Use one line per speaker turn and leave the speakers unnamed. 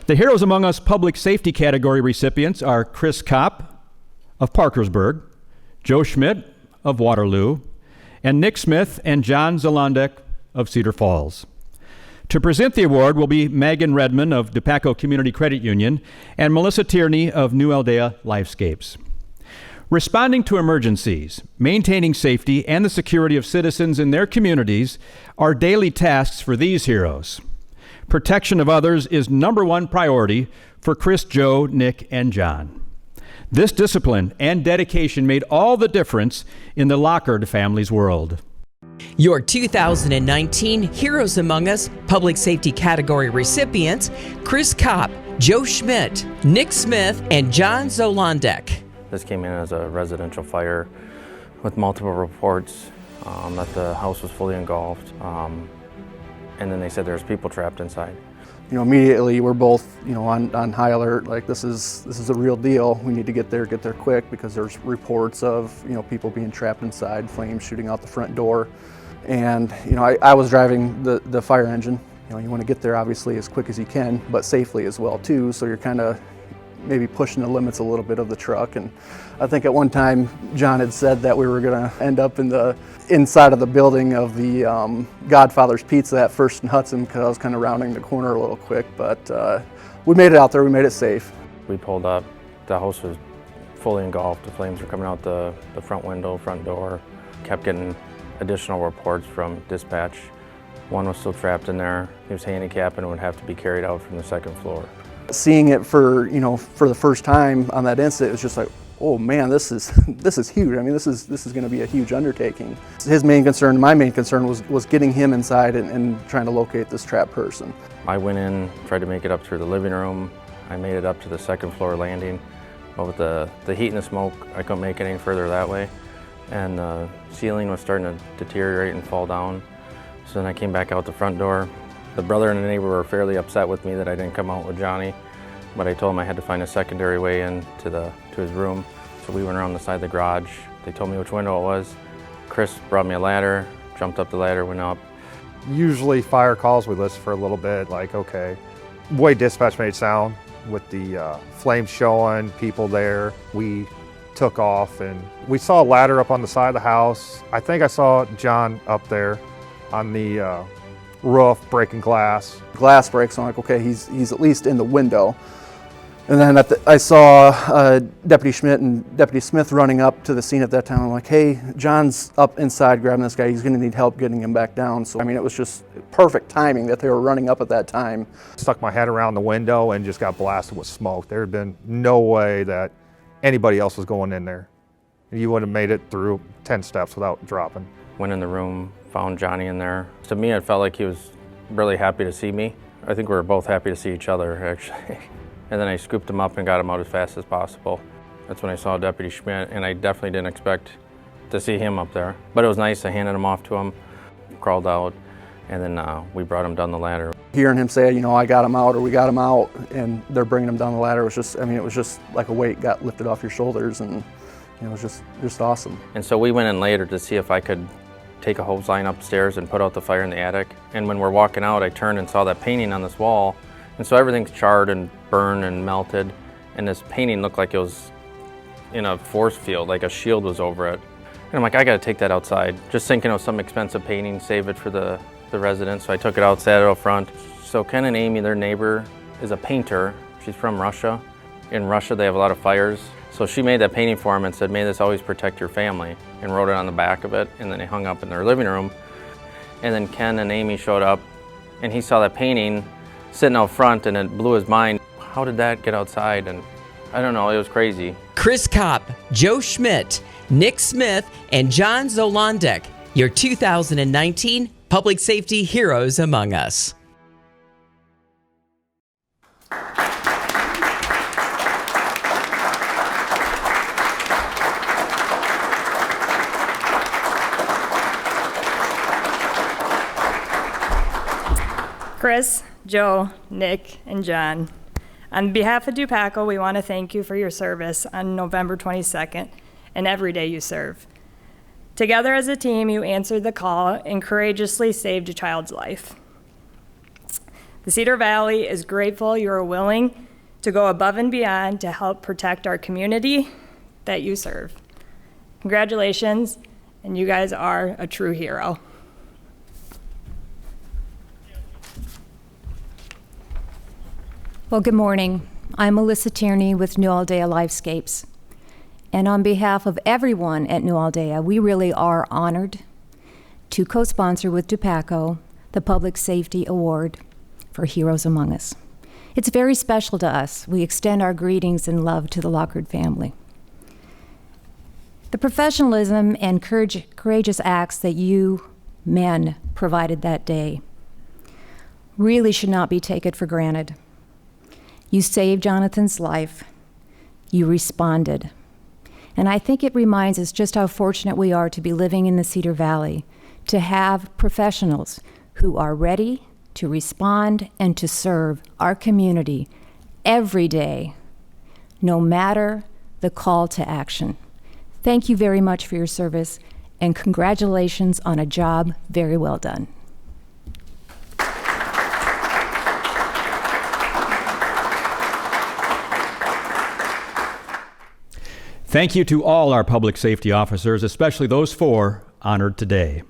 The Heroes Among Us Public Safety category recipients are Chris Kopp of Parkersburg, Joe Schmidt of Waterloo, and Nick Smith and John Zolondek of Cedar Falls. To present the award will be Megan Redman of DePaco Community Credit Union and Melissa Tierney of New Aldea Lifescapes. Responding to emergencies, maintaining safety, and the security of citizens in their communities are daily tasks for these heroes. Protection of others is number one priority for Chris, Joe, Nick, and John. This discipline and dedication made all the difference in the Lockard family's world.
Your 2019 Heroes Among Us Public Safety category recipients, Chris Kopp, Joe Schmidt, Nick Smith, and John Zolondek.
This came in as a residential fire with multiple reports that the house was fully engulfed. And then they said there's people trapped inside.
You know, immediately we're both, on high alert. Like this is a real deal. We need to get there quick because there's reports of, people being trapped inside, flames shooting out the front door. And, I was driving the fire engine. You want to get there obviously as quick as you can, but safely as well too. So you're kind of maybe pushing the limits a little bit of the truck. And I think at one time John had said that we were going to end up in the inside of the building of the Godfather's Pizza at First and Hudson because I was kind of rounding the corner a little quick, but we made it out there, we made it safe.
We pulled up, the house was fully engulfed, the flames were coming out the front window, front door. Kept getting additional reports from dispatch. One was still trapped in there, he was handicapped and would have to be carried out from the second floor.
Seeing it for the first time on that incident, it was just like, oh man, this is huge. I mean, this is going to be a huge undertaking. His main concern, my main concern was getting him inside and trying to locate this trapped person.
I went in, tried to make it up through the living room. I made it up to the second floor landing, but with the heat and the smoke, I couldn't make it any further that way. And the ceiling was starting to deteriorate and fall down. So then I came back out the front door. The brother and the neighbor were fairly upset with me that I didn't come out with Johnny, but I told him I had to find a secondary way in to his room. So we went around the side of the garage. They told me which window it was. Chris brought me a ladder, jumped up the ladder, went up.
Usually fire calls, we listen for a little bit, like, okay. The way dispatch made it sound, with the flames showing, people there, we took off and we saw a ladder up on the side of the house. I think I saw John up there on the roof breaking glass.
Glass breaks, so I'm like, okay, he's at least in the window. And then I saw Deputy Schmidt and Deputy Smith running up to the scene at that time. I'm like, hey, John's up inside grabbing this guy. He's going to need help getting him back down. So, I mean, it was just perfect timing that they were running up at that time.
Stuck my head around the window and just got blasted with smoke. There had been no way that anybody else was going in there. You would have made it through 10 steps without dropping.
Went in the room, found Johnny in there. To me, it felt like he was really happy to see me. I think we were both happy to see each other, actually. And then I scooped him up and got him out as fast as possible. That's when I saw Deputy Schmidt, and I definitely didn't expect to see him up there. But it was nice. I handed him off to him, crawled out, and then we brought him down the ladder.
Hearing him say, I got him out, or we got him out, and they're bringing him down the ladder, was just, it was just like a weight got lifted off your shoulders, and it was just awesome.
And so we went in later to see if I could take a hose line upstairs and put out the fire in the attic. And when we're walking out, I turned and saw that painting on this wall. And so everything's charred and burned and melted. And this painting looked like it was in a force field, like a shield was over it. And I'm like, I gotta take that outside. Just thinking of some expensive painting, save it for the residents. So I took it out, sat it out front. So Ken and Amy, their neighbor, is a painter. She's from Russia. In Russia, they have a lot of fires. So she made that painting for him and said, may this always protect your family, and wrote it on the back of it. And then they hung up in their living room. And then Ken and Amy showed up, and he saw that painting sitting out front, and it blew his mind. How did that get outside? And I don't know, it was crazy.
Chris Kopp, Joe Schmidt, Nick Smith, and John Zolondek, your 2019 Public Safety Heroes Among Us.
Chris, Joe, Nick, and John. On behalf of DuPaco, we want to thank you for your service on November 22nd and every day you serve. Together as a team, you answered the call and courageously saved a child's life. The Cedar Valley is grateful you are willing to go above and beyond to help protect our community that you serve. Congratulations, and you guys are a true hero.
Well, good morning. I'm Melissa Tierney with New Aldea Lifescapes. And on behalf of everyone at New Aldea, we really are honored to co-sponsor with DUPACO the Public Safety Award for Heroes Among Us. It's very special to us. We extend our greetings and love to the Lockard family. The professionalism and courageous acts that you men provided that day really should not be taken for granted. You saved Jonathan's life. You responded. And I think it reminds us just how fortunate we are to be living in the Cedar Valley, to have professionals who are ready to respond and to serve our community every day, no matter the call to action. Thank you very much for your service, and congratulations on a job very well done.
Thank you to all our public safety officers, especially those four honored today.